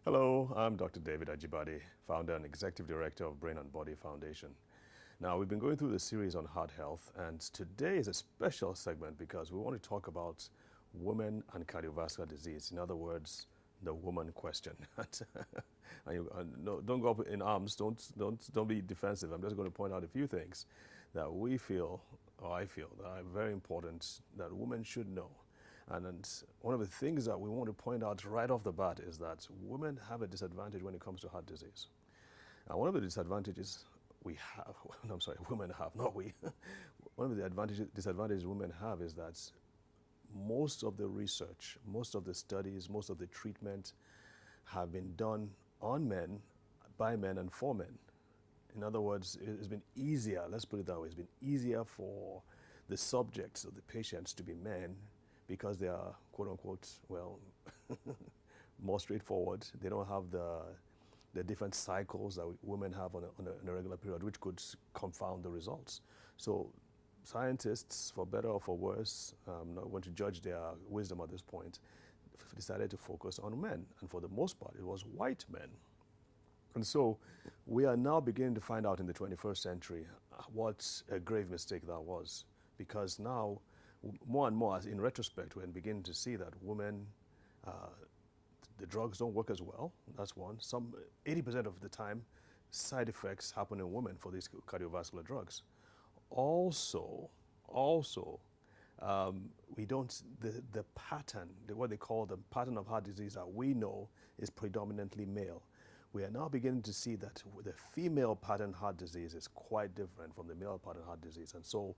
Hello, I'm Dr. David Ajibade, founder and executive director of Brain and Body Foundation. Now, we've been going through the series on heart health, and today is a special segment because we want to talk about women and cardiovascular disease. In other words, the woman question. No, don't go up in arms. Don't be defensive. I'm just going to point out a few things that we feel, or I feel, that are very important that women should know. And one of the things that we want to point out right off the bat is that women have a disadvantage when it comes to heart disease. And one of the disadvantages we have, no, I'm sorry, women have, not we. One of the disadvantages women have is that most of the research, most of the studies, most of the treatment have been done on men, by men, and for men. In other words, it's been easier, let's put it that way, it's been easier for the subjects of the patients to be men because they are, quote unquote, well, more straightforward. They don't have the different cycles that women have on a regular period, which could confound the results. So scientists, for better or for worse, not going to judge their wisdom at this point, decided to focus on men. And for the most part, it was white men. And so we are now beginning to find out in the 21st century what a grave mistake that was. Because now, more and more, in retrospect, we're beginning to see that women, the drugs don't work as well. That's one. 80% of the time, side effects happen in women for these cardiovascular drugs. Also, we don't, the pattern, what they call the pattern of heart disease that we know is predominantly male. We are now beginning to see that the female pattern heart disease is quite different from the male pattern heart disease. And so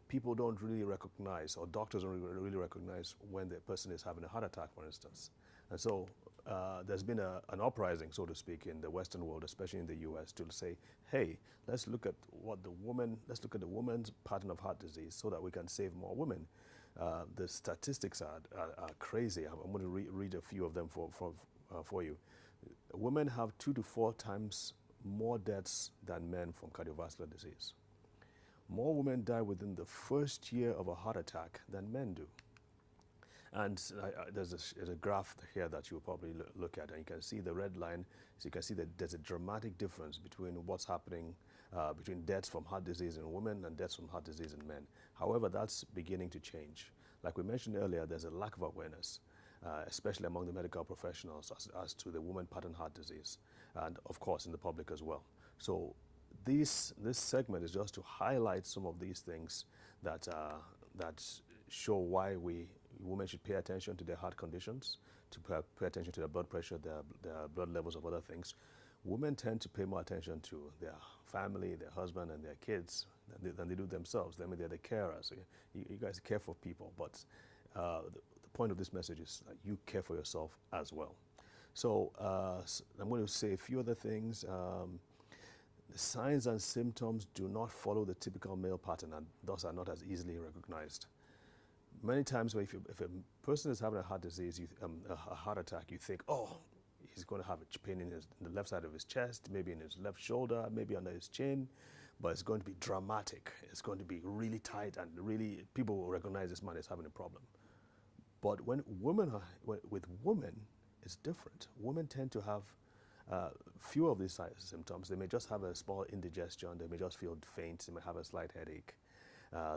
people don't really recognize, or doctors don't really recognize when the person is having a heart attack, for instance. And so there's been an uprising, so to speak, in the Western world, especially in the US, to say, hey, let's look at the woman's pattern of heart disease so that we can save more women. The statistics are crazy. I'm going to read a few of them for you. Women have 2 to 4 times more deaths than men from cardiovascular disease. More women die within the first year of a heart attack than men do. And there's a graph here that you'll probably look at, and you can see the red line. So you can see that there's a dramatic difference between what's happening, between deaths from heart disease in women and deaths from heart disease in men. However, that's beginning to change. Like we mentioned earlier, there's a lack of awareness, especially among the medical professionals as to the woman pattern heart disease, and of course in the public as well. So this segment is just to highlight some of these things that show why women should pay attention to their heart conditions, to pay attention to their blood pressure, their blood levels, of other things. Women tend to pay more attention to their family, their husband, and their kids than they do themselves. I mean, they're the carers. You guys care for people, but the point of this message is that you care for yourself as well. So I'm going to say a few other things. The signs and symptoms do not follow the typical male pattern and thus are not as easily recognized. Many times if a person is having a heart disease, a heart attack, you think, oh, he's going to have a pain in the left side of his chest, maybe in his left shoulder, maybe under his chin, but it's going to be dramatic. It's going to be really tight, and really people will recognize this man is having a problem. But with women, it's different. Women tend to have few of these symptoms. They may just have a small indigestion. They may just feel faint. They may have a slight headache.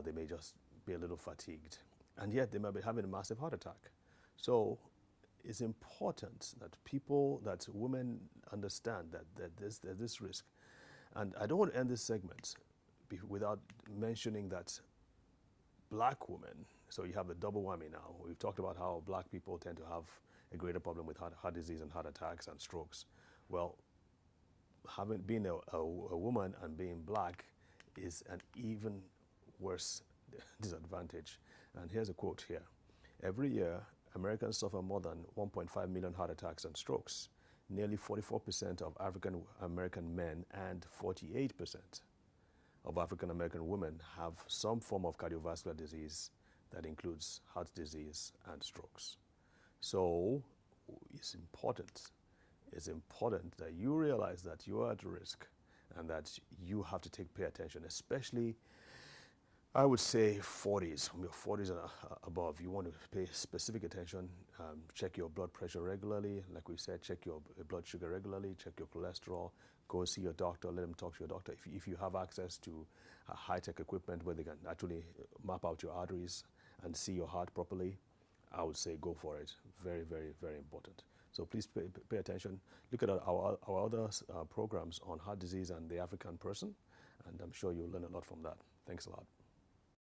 They may just be a little fatigued. And yet they might be having a massive heart attack. So it's important that women understand that there's this risk. And I don't want to end this segment without mentioning that black women, so you have a double whammy now. We've talked about how black people tend to have a greater problem with heart disease and heart attacks and strokes. Well, being a woman and being black is an even worse disadvantage. And here's a quote here. Every year, Americans suffer more than 1.5 million heart attacks and strokes. Nearly 44% of African American men and 48% of African American women have some form of cardiovascular disease that includes heart disease and strokes. So it's important that you realize that you are at risk and that you have to pay attention, especially I would say 40s, from your 40s and above. You want to pay specific attention. Check your blood pressure regularly. Like we said, check your blood sugar regularly, check your cholesterol. Go see your doctor, let them talk to your doctor. If you have access to high-tech equipment where they can actually map out your arteries and see your heart properly, I would say go for it. Very, very, very important. So please pay attention. Look at our other programs on heart disease and the African person, and I'm sure you'll learn a lot from that. Thanks a lot.